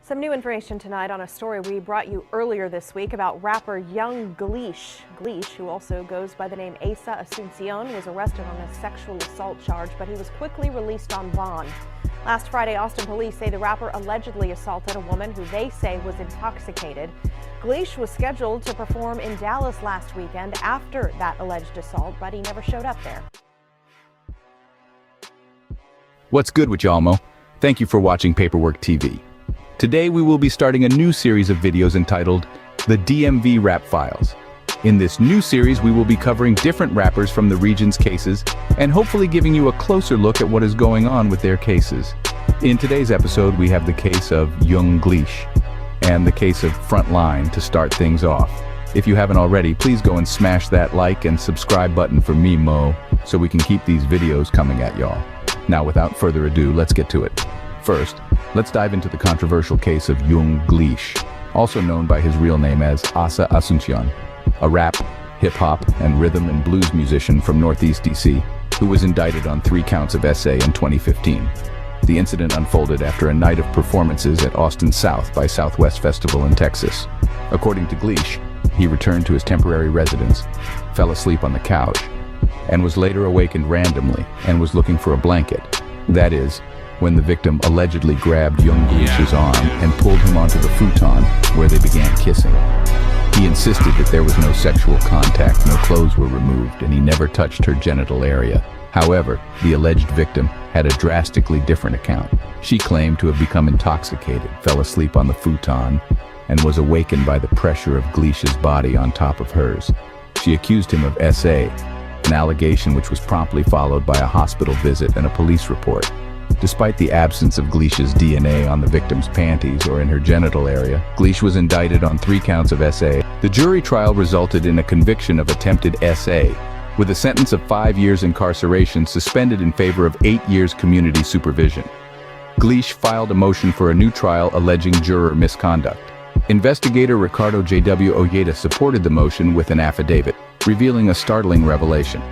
Some new information tonight on a story we brought you earlier this week about rapper Young Gleech. Gleesh, who also goes by the name Asa Asuncion, was arrested on a sexual assault charge, but he was quickly released on bond. Last Friday, Austin police say the rapper allegedly assaulted a woman who they say was intoxicated. Gleesh was scheduled to perform in Dallas last weekend after that alleged assault, but he never showed up there. What's good with y'all, Mo? Thank you for watching Paperwork TV. Today we will be starting a new series of videos entitled The DMV Rap Files. In this new series we will be covering different rappers from the region's cases and hopefully giving you a closer look at what is going on with their cases. In today's episode we have the case of Young Gleech and the case of Frontline to start things off. If you haven't already, please go and smash that like and subscribe button for me, Mo, so we can keep these videos coming at y'all. Now without further ado, let's get to it. First, let's dive into the controversial case of Young Gleech, also known by his real name as Asa Asuncion, a rap, hip-hop, and rhythm and blues musician from Northeast DC, who was indicted on 3 counts of SA in 2015. The incident unfolded after a night of performances at Austin South by Southwest Festival in Texas. According to Gleech, he returned to his temporary residence, fell asleep on the couch, and was later awakened randomly and was looking for a blanket. That is, when the victim allegedly grabbed Young Gleech's arm and pulled him onto the futon, where they began kissing. He insisted that there was no sexual contact, no clothes were removed, and he never touched her genital area. However, the alleged victim had a drastically different account. She claimed to have become intoxicated, fell asleep on the futon, and was awakened by the pressure of Gleech's body on top of hers. She accused him of SA, an allegation which was promptly followed by a hospital visit and a police report. Despite the absence of Gleech's DNA on the victim's panties or in her genital area, Gleech was indicted on 3 counts of SA. The jury trial resulted in a conviction of attempted SA, with a sentence of 5 years incarceration suspended in favor of 8 years community supervision. Gleech filed a motion for a new trial alleging juror misconduct. Investigator Ricardo J.W. Ojeda supported the motion with an affidavit, revealing a startling revelation.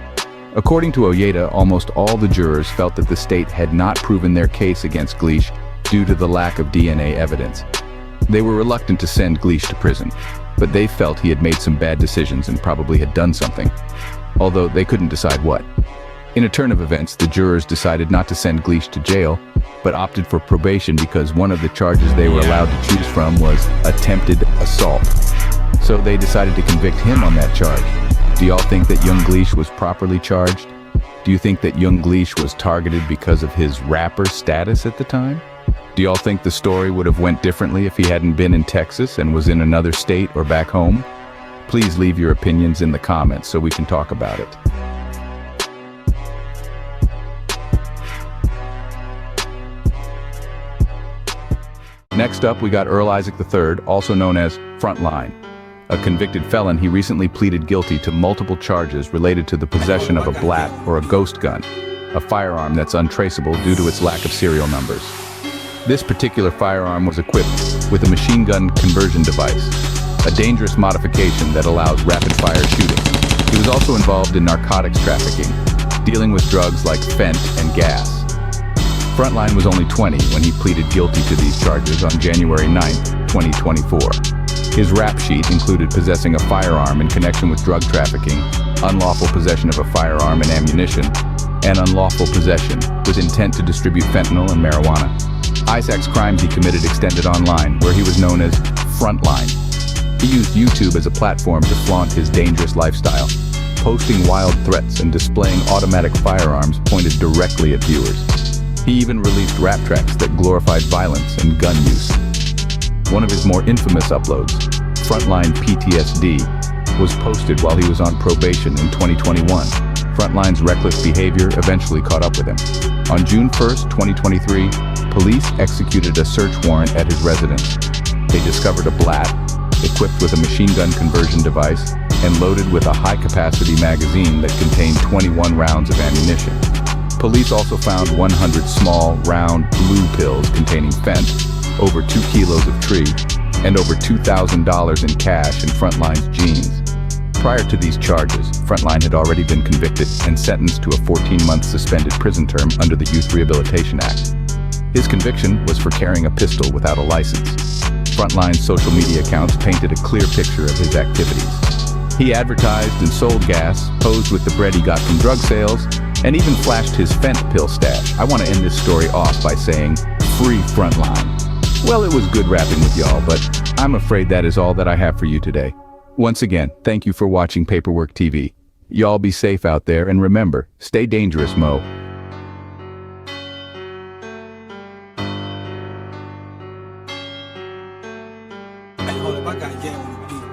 According to Ojeda, almost all the jurors felt that the state had not proven their case against Gleech due to the lack of DNA evidence. They were reluctant to send Gleech to prison, but they felt he had made some bad decisions and probably had done something, although they couldn't decide what. In a turn of events, the jurors decided not to send Gleech to jail, but opted for probation because one of the charges they were allowed to choose from was attempted assault. So they decided to convict him on that charge. Do y'all think that Young Gleech was properly charged? Do you think that Young Gleech was targeted because of his rapper status at the time? Do y'all think the story would have went differently if he hadn't been in Texas and was in another state or back home? Please leave your opinions in the comments so we can talk about it. Next up, we got Earl Isaac III, also known as Frontline. A convicted felon, he recently pleaded guilty to multiple charges related to the possession of a blat or a ghost gun, a firearm that's untraceable due to its lack of serial numbers. This particular firearm was equipped with a machine gun conversion device, a dangerous modification that allows rapid-fire shooting. He was also involved in narcotics trafficking, dealing with drugs like fent and gas. Frontline was only 20 when he pleaded guilty to these charges on January 9, 2024. His rap sheet included possessing a firearm in connection with drug trafficking, unlawful possession of a firearm and ammunition, and unlawful possession with intent to distribute fentanyl and marijuana. Isaac's crimes he committed extended online, where he was known as Frontline. He used YouTube as a platform to flaunt his dangerous lifestyle, posting wild threats and displaying automatic firearms pointed directly at viewers. He even released rap tracks that glorified violence and gun use. One of his more infamous uploads, Frontline PTSD, was posted while he was on probation in 2021. Frontline's reckless behavior eventually caught up with him. On June 1st, 2023, police executed a search warrant at his residence. They discovered a blat, equipped with a machine gun conversion device, and loaded with a high-capacity magazine that contained 21 rounds of ammunition. Police also found 100 small, round, blue pills containing fent, over 2 kilos of tree, and over $2,000 in cash in Frontline's jeans. Prior to these charges, Frontline had already been convicted and sentenced to a 14-month suspended prison term under the Youth Rehabilitation Act. His conviction was for carrying a pistol without a license. Frontline's social media accounts painted a clear picture of his activities. He advertised and sold gas, posed with the bread he got from drug sales, and even flashed his fent pill stash. I want to end this story off by saying, free Frontline. Well, it was good rapping with y'all, but I'm afraid that is all that I have for you today. Once again, thank you for watching Paperwork TV. Y'all be safe out there, and remember, stay dangerous, Mo. Hey, hold up, I got Yang on the beat.